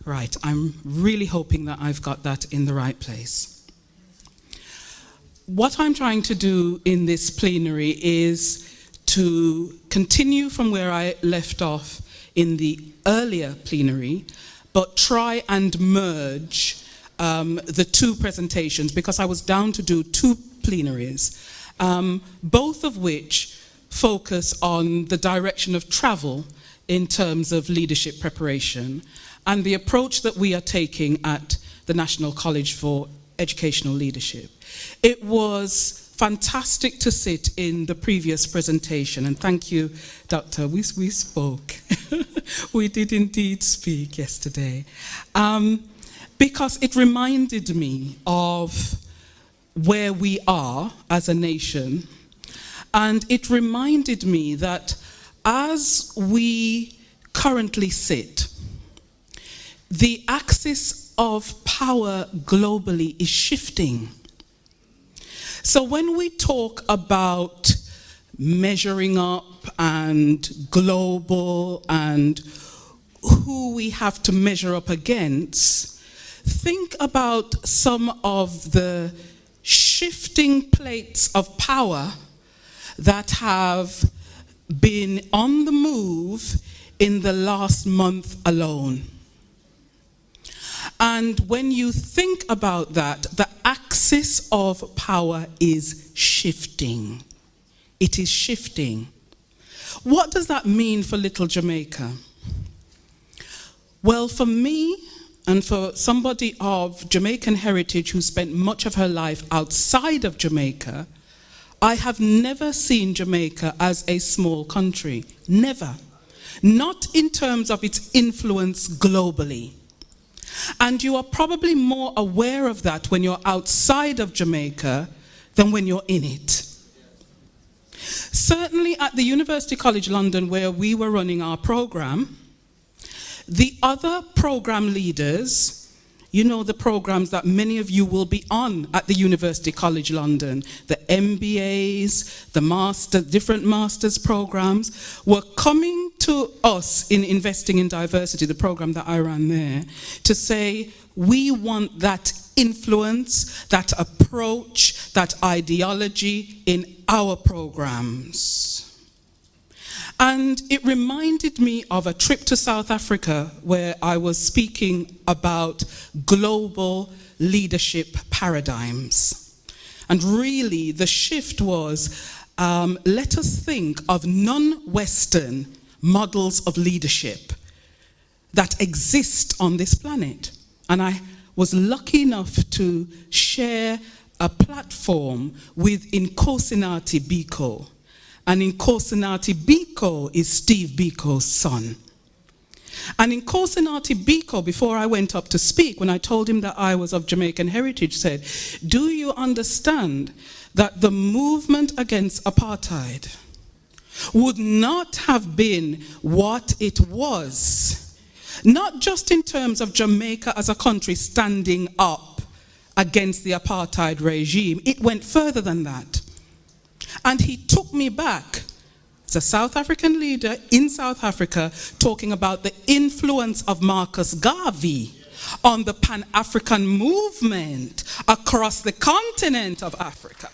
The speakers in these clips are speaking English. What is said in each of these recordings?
Right, I'm really hoping that I've got that in the right place. What I'm trying to do in this plenary is to continue from where I left off in the earlier plenary, but try and merge the two presentations, because I was down to do two plenaries, both of which focus on the direction of travel in terms of leadership preparation and the approach that we are taking at the National College for Educational Leadership. It was fantastic to sit in the previous presentation, and thank you, Doctor. We spoke. We did indeed speak yesterday, because it reminded me of where we are as a nation, and it reminded me that as we currently sit, the axis of power globally is shifting. So when we talk about measuring up and global and who we have to measure up against, think about some of the shifting plates of power that have been on the move in the last month alone. And when you think about that, the axis of power is shifting. It is shifting. What does that mean for little Jamaica? Well, for me, and for somebody of Jamaican heritage who spent much of her life outside of Jamaica, I have never seen Jamaica as a small country. Never. Not in terms of its influence globally. And you are probably more aware of that when you're outside of Jamaica than when you're in it. Certainly at the University College London, where we were running our program, the other program leaders, you know, the programs that many of you will be on at the University College London, the MBAs, the different master's programs, were coming to us in Investing in Diversity, the program that I ran there, to say, we want that influence, that approach, that ideology in our programs. And it reminded me of a trip to South Africa where I was speaking about global leadership paradigms. And really the shift was, let us think of non-Western models of leadership that exist on this planet. And I was lucky enough to share a platform with Nkosinati Biko. And Nkosinati Biko is Steve Biko's son. And Nkosinati Biko, before I went up to speak, when I told him that I was of Jamaican heritage, said, do you understand that the movement against apartheid would not have been what it was, not just in terms of Jamaica as a country standing up against the apartheid regime, it went further than that. And he took me back as a South African leader in South Africa, talking about the influence of Marcus Garvey on the Pan-African movement across the continent of Africa.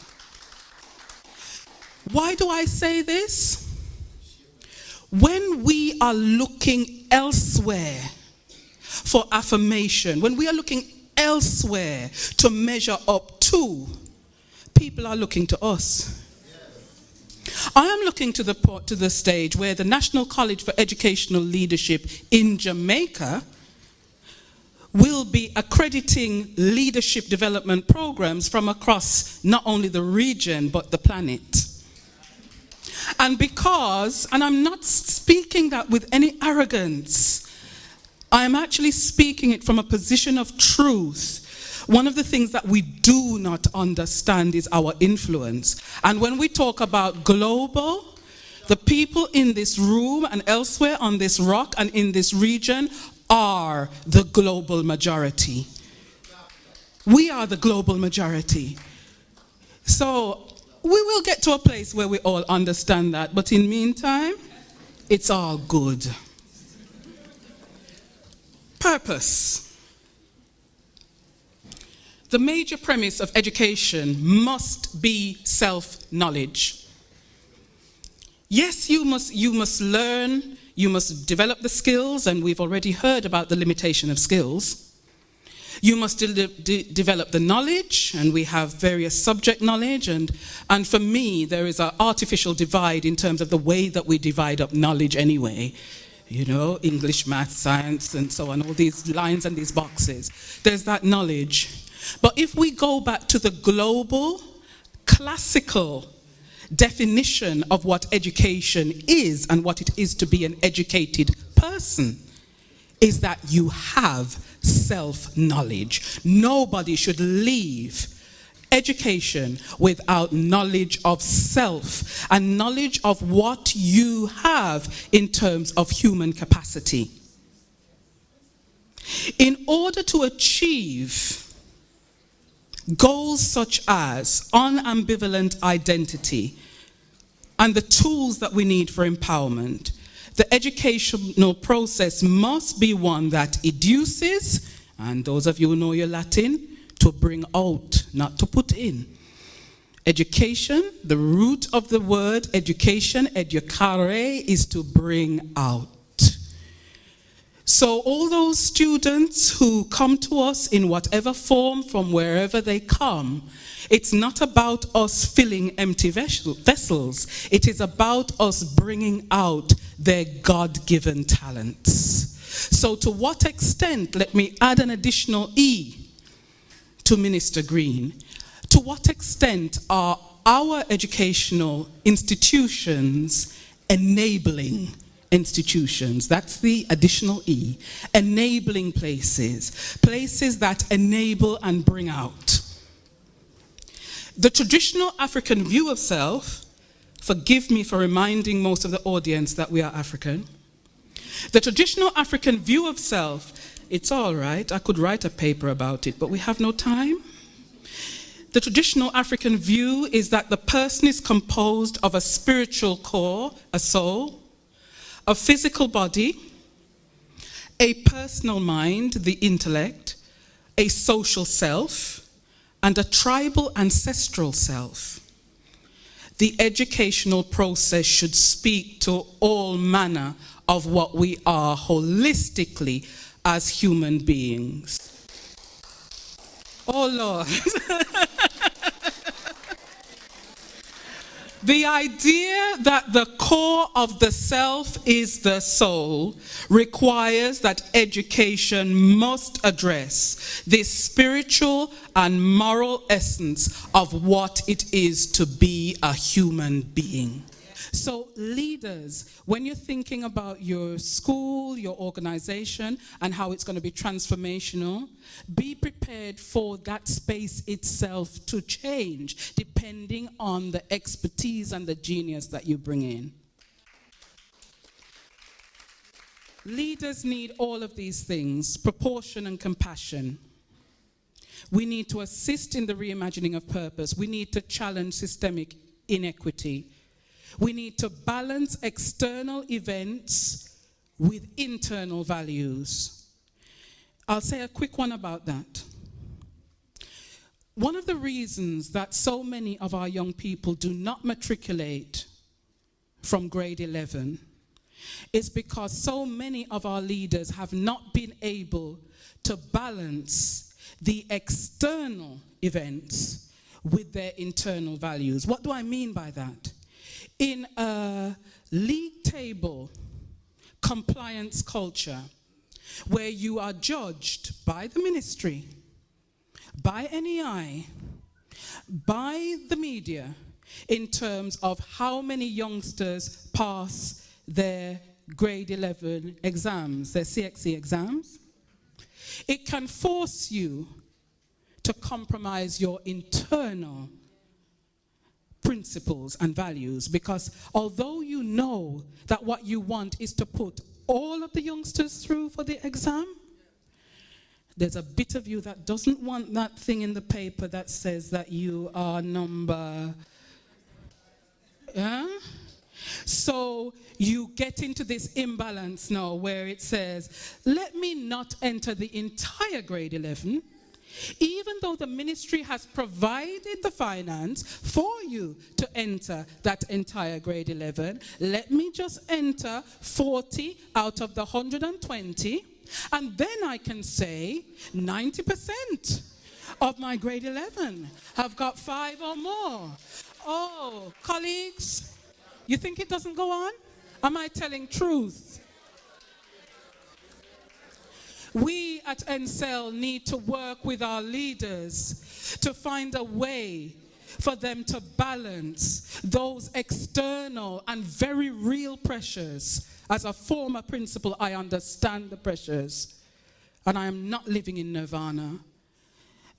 Why do I say this? When we are looking elsewhere for affirmation, when we are looking elsewhere to measure up to, people are looking to us. I am looking to the stage where the National College for Educational Leadership in Jamaica will be accrediting leadership development programs from across not only the region but the planet. And because, and I'm not speaking that with any arrogance, I am actually speaking it from a position of truth. One of the things that we do not understand is our influence. And when we talk about global, the people in this room and elsewhere on this rock and in this region are the global majority. We are the global majority. So we will get to a place where we all understand that. But in the meantime, it's all good. Purpose. The major premise of education must be self-knowledge. Yes, you must learn, you must develop the skills, and we've already heard about the limitation of skills. You must develop the knowledge, and we have various subject knowledge, and for me, there is an artificial divide in terms of the way that we divide up knowledge anyway. You know, English, math, science, and so on, all these lines and these boxes. There's that knowledge. But if we go back to the global, classical definition of what education is and what it is to be an educated person, is that you have self-knowledge. Nobody should leave education without knowledge of self and knowledge of what you have in terms of human capacity. In order to achieve goals such as unambivalent identity and the tools that we need for empowerment, the educational process must be one that educes, and those of you who know your Latin, to bring out, not to put in. Education, the root of the word education, educare, is to bring out. So all those students who come to us in whatever form, from wherever they come, it's not about us filling empty vessels. It is about us bringing out their God-given talents. So to what extent, let me add an additional E to Minister Green, to what extent are our educational institutions enabling institutions? That's the additional E. Enabling places. Places that enable and bring out. The traditional African view of self, forgive me for reminding most of the audience that we are African. The traditional African view of self, it's all right, I could write a paper about it, but we have no time. The traditional African view is that the person is composed of a spiritual core, a soul, a physical body, a personal mind, the intellect, a social self, and a tribal ancestral self. The educational process should speak to all manner of what we are holistically as human beings. Oh Lord. The idea that the core of the self is the soul requires that education must address this spiritual and moral essence of what it is to be a human being. So leaders, when you're thinking about your school, your organization, and how it's going to be transformational, be prepared for that space itself to change, depending on the expertise and the genius that you bring in. Leaders need all of these things: proportion and compassion. We need to assist in the reimagining of purpose. We need to challenge systemic inequity. We need to balance external events with internal values. I'll say a quick one about that. One of the reasons that so many of our young people do not matriculate from grade 11 is because so many of our leaders have not been able to balance the external events with their internal values. What do I mean by that? In a league table compliance culture where you are judged by the ministry, by NEI, by the media, in terms of how many youngsters pass their grade 11 exams, their CXC exams, it can force you to compromise your internal principles and values, because although you know that what you want is to put all of the youngsters through for the exam, there's a bit of you that doesn't want that thing in the paper that says that you are number... Yeah? So you get into this imbalance now where it says, let me not enter the entire grade 11, even though the ministry has provided the finance for you to enter that entire grade 11, let me just enter 40 out of the 120, and then I can say 90% of my grade 11 have got 5 or more. Oh, colleagues, you think it doesn't go on? Am I telling truth? We at NCEL need to work with our leaders to find a way for them to balance those external and very real pressures. As a former principal, I understand the pressures, and I am not living in nirvana.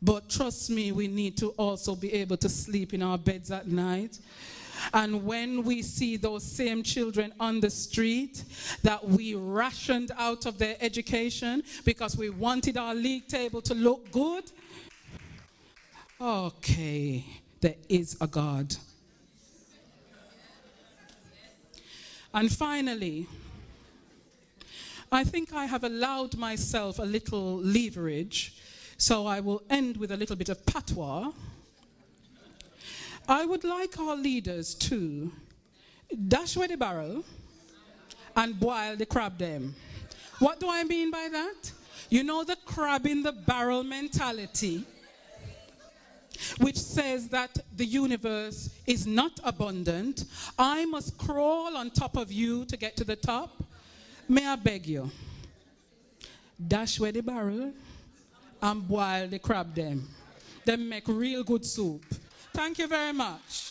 But trust me, we need to also be able to sleep in our beds at night. And when we see those same children on the street that we rationed out of their education because we wanted our league table to look good, okay, there is a God. And finally, I think I have allowed myself a little leverage, so I will end with a little bit of patois. I would like our leaders to dash away the barrel and boil the crab them. What do I mean by that? You know, the crab in the barrel mentality, which says that the universe is not abundant. I must crawl on top of you to get to the top. May I beg you, dash away the barrel and boil the crab them. They make real good soup. Thank you very much.